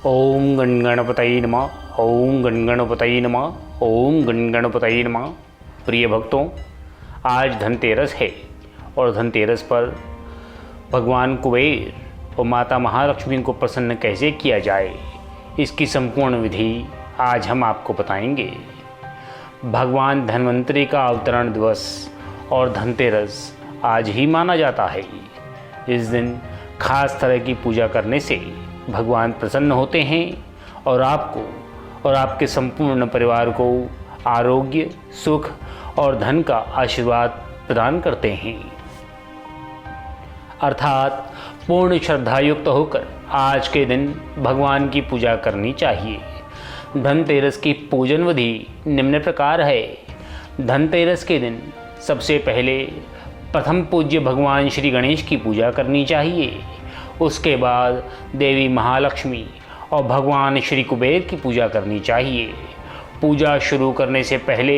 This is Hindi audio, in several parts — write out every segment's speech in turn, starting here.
ओम गणगणपतये नमः। ओम गणगणपतये नमः। ओम गणगणपतये नमः। प्रिय भक्तों, आज धनतेरस है और धनतेरस पर भगवान कुबेर और माता महालक्ष्मी को प्रसन्न कैसे किया जाए, इसकी संपूर्ण विधि आज हम आपको बताएंगे। भगवान धन्वंतरि का अवतरण दिवस और धनतेरस आज ही माना जाता है। इस दिन खास तरह की पूजा करने से भगवान प्रसन्न होते हैं और आपको और आपके संपूर्ण परिवार को आरोग्य, सुख और धन का आशीर्वाद प्रदान करते हैं। अर्थात पूर्ण श्रद्धायुक्त होकर आज के दिन भगवान की पूजा करनी चाहिए। धनतेरस की पूजन विधि निम्न प्रकार है। धनतेरस के दिन सबसे पहले प्रथम पूज्य भगवान श्री गणेश की पूजा करनी चाहिए। उसके बाद देवी महालक्ष्मी और भगवान श्री कुबेर की पूजा करनी चाहिए। पूजा शुरू करने से पहले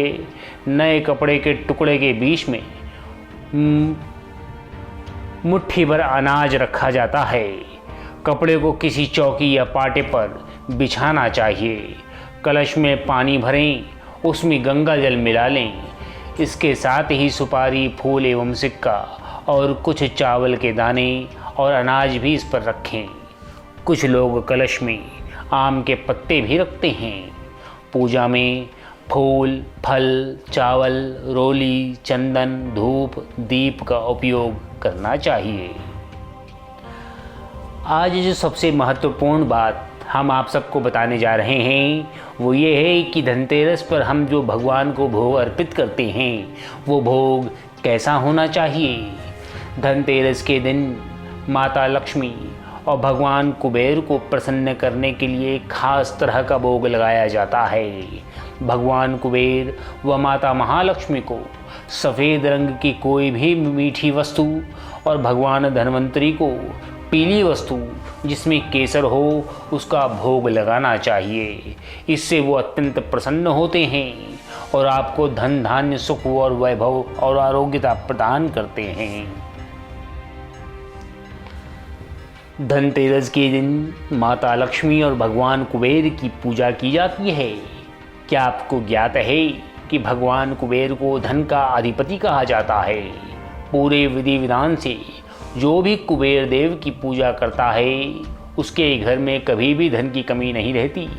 नए कपड़े के टुकड़े के बीच में मुट्ठी भर अनाज रखा जाता है। कपड़े को किसी चौकी या पाटे पर बिछाना चाहिए। कलश में पानी भरें, उसमें गंगा जल मिला लें। इसके साथ ही सुपारी, फूल एवं सिक्का और कुछ चावल के दाने और अनाज भी इस पर रखें। कुछ लोग कलश में आम के पत्ते भी रखते हैं। पूजा में फूल, फल, चावल, रोली, चंदन, धूप, दीप का उपयोग करना चाहिए। आज जो सबसे महत्वपूर्ण बात हम आप सबको बताने जा रहे हैं वो ये है कि धनतेरस पर हम जो भगवान को भोग अर्पित करते हैं वो भोग कैसा होना चाहिए। धनतेरस के दिन माता लक्ष्मी और भगवान कुबेर को प्रसन्न करने के लिए खास तरह का भोग लगाया जाता है। भगवान कुबेर व माता महालक्ष्मी को सफ़ेद रंग की कोई भी मीठी वस्तु और भगवान धन्वंतरि को पीली वस्तु जिसमें केसर हो उसका भोग लगाना चाहिए। इससे वो अत्यंत प्रसन्न होते हैं और आपको धन, धान्य, सुख और वैभव और आरोग्यता प्रदान करते हैं। धनतेरस के दिन माता लक्ष्मी और भगवान कुबेर की पूजा की जाती है। क्या आपको ज्ञात है कि भगवान कुबेर को धन का अधिपति कहा जाता है। पूरे विधि विधान से जो भी कुबेर देव की पूजा करता है उसके घर में कभी भी धन की कमी नहीं रहती।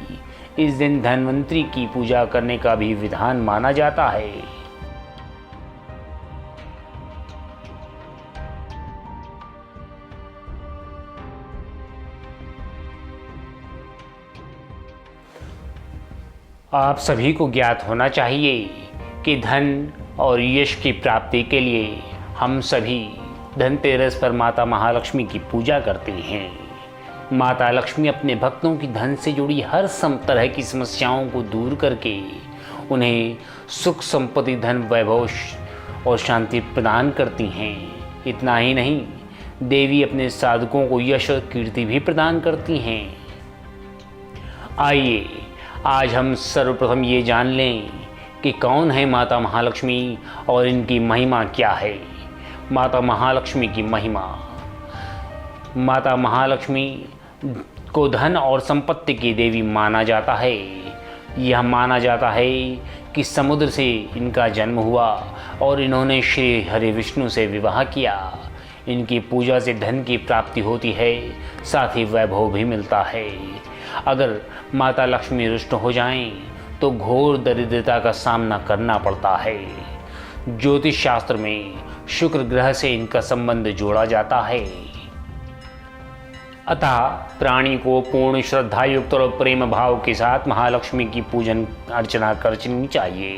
इस दिन धन्वंतरि की पूजा करने का भी विधान माना जाता है। आप सभी को ज्ञात होना चाहिए कि धन और यश की प्राप्ति के लिए हम सभी धनतेरस पर माता महालक्ष्मी की पूजा करते हैं। माता लक्ष्मी अपने भक्तों की धन से जुड़ी हर तरह की समस्याओं को दूर करके उन्हें सुख, संपत्ति, धन, वैभव और शांति प्रदान करती हैं। इतना ही नहीं, देवी अपने साधकों को यश और कीर्ति भी प्रदान करती हैं। आइए आज हम सर्वप्रथम ये जान लें कि कौन है माता महालक्ष्मी और इनकी महिमा क्या है। माता महालक्ष्मी की महिमा। माता महालक्ष्मी को धन और संपत्ति की देवी माना जाता है। यह माना जाता है कि समुद्र से इनका जन्म हुआ और इन्होंने श्री हरि विष्णु से विवाह किया। इनकी पूजा से धन की प्राप्ति होती है, साथ ही वैभव भी मिलता है। अगर माता लक्ष्मी रुष्ट हो जाएं तो घोर दरिद्रता का सामना करना पड़ता है। ज्योतिष शास्त्र में शुक्र ग्रह से इनका संबंध जोड़ा जाता है। अतः प्राणी को पूर्ण श्रद्धा युक्त और प्रेम भाव के साथ महालक्ष्मी की पूजन अर्चना करनी चाहिए,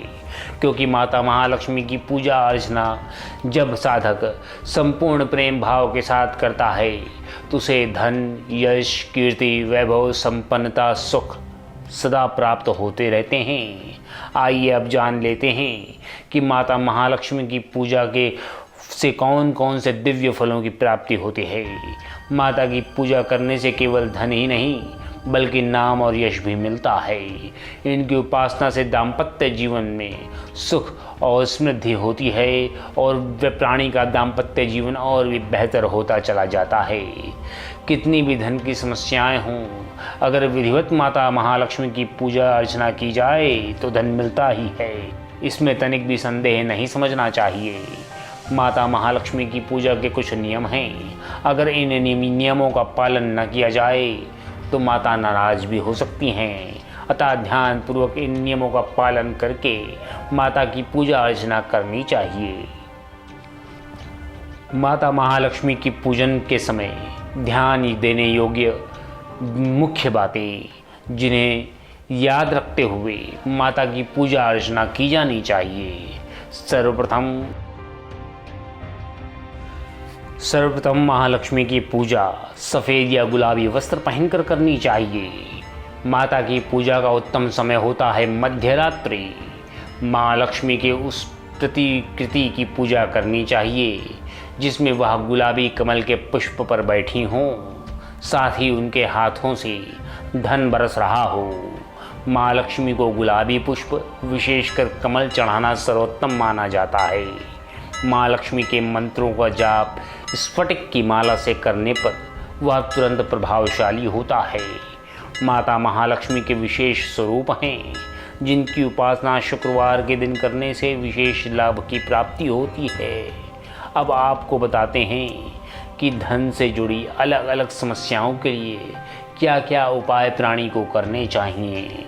क्योंकि माता महालक्ष्मी की पूजा अर्चना जब साधक संपूर्ण प्रेम भाव के साथ करता है तो उसे धन, यश, कीर्ति, वैभव, संपन्नता, सुख सदा प्राप्त होते रहते हैं। आइए अब जान लेते हैं कि माता महालक्ष्मी की पूजा के से कौन कौन से दिव्य फलों की प्राप्ति होती है। माता की पूजा करने से केवल धन ही नहीं बल्कि नाम और यश भी मिलता है। इनकी उपासना से दाम्पत्य जीवन में सुख और समृद्धि होती है और वे प्राणी का दाम्पत्य जीवन और भी बेहतर होता चला जाता है। कितनी भी धन की समस्याएं हों, अगर विधिवत माता महालक्ष्मी की पूजा अर्चना की जाए तो धन मिलता ही है, इसमें तनिक भी संदेह नहीं समझना चाहिए। माता महालक्ष्मी की पूजा के कुछ नियम हैं, अगर इन नियमों का पालन न किया जाए तो माता नाराज भी हो सकती हैं। अतः ध्यान पूर्वक इन नियमों का पालन करके माता की पूजा अर्चना करनी चाहिए। माता महालक्ष्मी की पूजन के समय ध्यान देने योग्य मुख्य बातें जिन्हें याद रखते हुए माता की पूजा अर्चना की जानी चाहिए। सर्वप्रथम महालक्ष्मी की पूजा सफ़ेद या गुलाबी वस्त्र पहनकर करनी चाहिए। माता की पूजा का उत्तम समय होता है मध्य रात्रि। माँ लक्ष्मी के उस प्रतिकृति की पूजा करनी चाहिए जिसमें वह गुलाबी कमल के पुष्प पर बैठी हों, साथ ही उनके हाथों से धन बरस रहा हो। माँ लक्ष्मी को गुलाबी पुष्प, विशेषकर कमल चढ़ाना सर्वोत्तम माना जाता है। माँ लक्ष्मी के मंत्रों का जाप स्फटिक की माला से करने पर वह तुरंत प्रभावशाली होता है। माता महालक्ष्मी के विशेष स्वरूप हैं जिनकी उपासना शुक्रवार के दिन करने से विशेष लाभ की प्राप्ति होती है। अब आपको बताते हैं कि धन से जुड़ी अलग अलग समस्याओं के लिए क्या क्या उपाय प्राणी को करने चाहिए।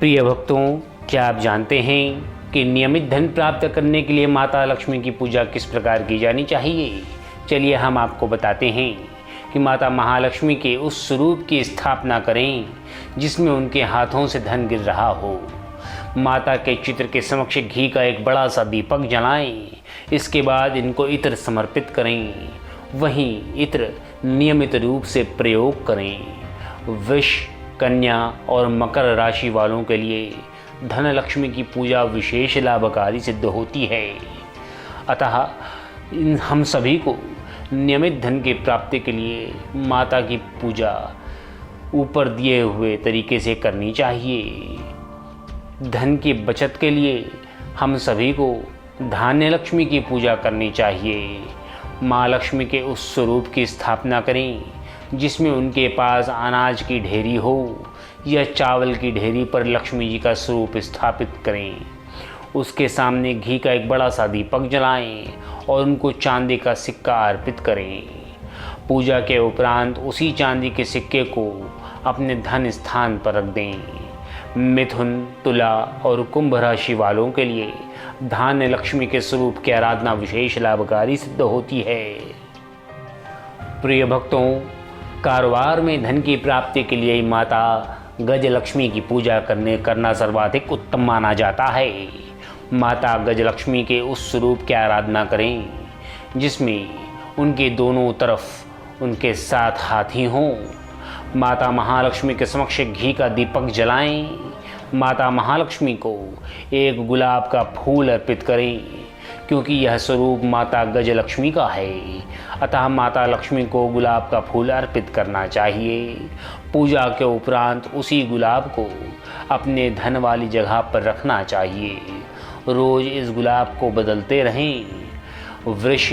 प्रिय भक्तों, क्या आप जानते हैं कि नियमित धन प्राप्त करने के लिए माता लक्ष्मी की पूजा किस प्रकार की जानी चाहिए? चलिए हम आपको बताते हैं कि माता महालक्ष्मी के उस स्वरूप की स्थापना करें जिसमें उनके हाथों से धन गिर रहा हो। माता के चित्र के समक्ष घी का एक बड़ा सा दीपक जलाएं। इसके बाद इनको इत्र समर्पित करें। वहीं इत्र नियमित रूप से प्रयोग करें। वृष, कन्या और मकर राशि वालों के लिए धन लक्ष्मी की पूजा विशेष लाभकारी सिद्ध होती है। अतः हम सभी को नियमित धन की प्राप्ति के लिए माता की पूजा ऊपर दिए हुए तरीके से करनी चाहिए। धन की बचत के लिए हम सभी को धान्य लक्ष्मी की पूजा करनी चाहिए। माँ लक्ष्मी के उस स्वरूप की स्थापना करें जिसमें उनके पास अनाज की ढेरी हो या चावल की ढेरी पर लक्ष्मी जी का स्वरूप स्थापित करें। उसके सामने घी का एक बड़ा सा दीपक जलाएं और उनको चांदी का सिक्का अर्पित करें। पूजा के उपरांत उसी चांदी के सिक्के को अपने धन स्थान पर रख दें। मिथुन, तुला और कुंभ राशि वालों के लिए धान्य लक्ष्मी के स्वरूप की आराधना विशेष लाभकारी सिद्ध होती है। प्रिय भक्तों, कारोबार में धन की प्राप्ति के लिए माता गज लक्ष्मी की पूजा करना सर्वाधिक उत्तम माना जाता है। माता गज लक्ष्मी के उस स्वरूप की आराधना करें जिसमें उनके दोनों तरफ उनके 7 हाथी हों। माता महालक्ष्मी के समक्ष घी का दीपक जलाएं। माता महालक्ष्मी को एक गुलाब का फूल अर्पित करें क्योंकि यह स्वरूप माता गज लक्ष्मी का है। अतः माता लक्ष्मी को गुलाब का फूल अर्पित करना चाहिए। पूजा के उपरांत उसी गुलाब को अपने धन वाली जगह पर रखना चाहिए। रोज इस गुलाब को बदलते रहें। वृष,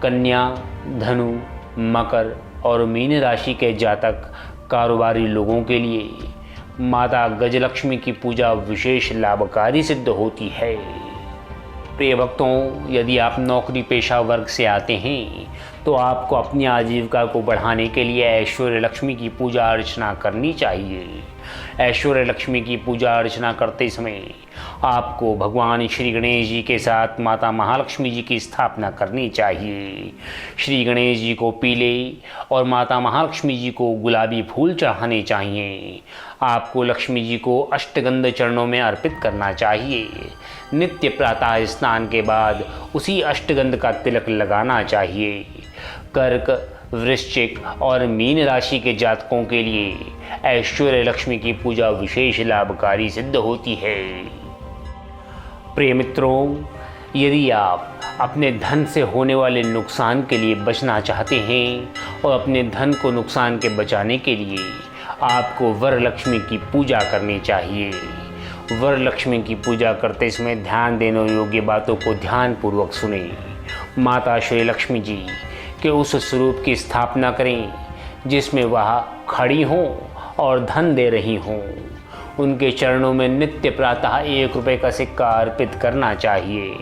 कन्या, धनु, मकर और मीन राशि के जातक कारोबारी लोगों के लिए माता गजलक्ष्मी की पूजा विशेष लाभकारी सिद्ध होती है। प्रिय भक्तों, यदि आप नौकरी पेशा वर्ग से आते हैं तो आपको अपनी आजीविका को बढ़ाने के लिए ऐश्वर्य लक्ष्मी की पूजा अर्चना करनी चाहिए। ऐश्वर्य लक्ष्मी की पूजा अर्चना करते समय आपको भगवान श्री गणेश जी के साथ माता महालक्ष्मी जी की स्थापना करनी चाहिए। श्री गणेश जी को पीले और माता महालक्ष्मी जी को गुलाबी फूल चढ़ाने चाहिए। आपको लक्ष्मी जी को अष्टगंध चरणों में अर्पित करना चाहिए। नित्य प्रातः स्नान के बाद उसी अष्टगंध का तिलक लगाना चाहिए। कर्क, वृश्चिक और मीन राशि के जातकों के लिए ऐश्वर्य लक्ष्मी की पूजा विशेष लाभकारी सिद्ध होती है। प्रिय मित्रों, यदि आप अपने धन से होने वाले नुकसान के लिए बचना चाहते हैं और अपने धन को नुकसान के बचाने के लिए आपको वरलक्ष्मी की पूजा करनी चाहिए। वरलक्ष्मी की पूजा करते समय ध्यान देने योग्य बातों को ध्यानपूर्वक सुनें। माता श्री लक्ष्मी जी के उस स्वरूप की स्थापना करें जिसमें वह खड़ी हों और धन दे रही हों। उनके चरणों में नित्य प्रातः 1 रुपये का सिक्का अर्पित करना चाहिए।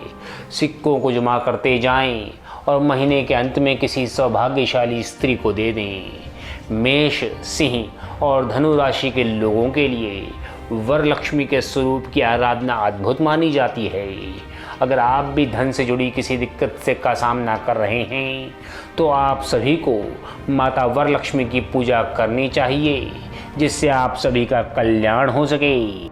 सिक्कों को जमा करते जाएं और महीने के अंत में किसी सौभाग्यशाली स्त्री को दे दें। मेष, सिंह और धनु राशि के लोगों के लिए वरलक्ष्मी के स्वरूप की आराधना अद्भुत मानी जाती है। अगर आप भी धन से जुड़ी किसी दिक्कत से का सामना कर रहे हैं तो आप सभी को माता वरलक्ष्मी की पूजा करनी चाहिए, जिससे आप सभी का कल्याण हो सके।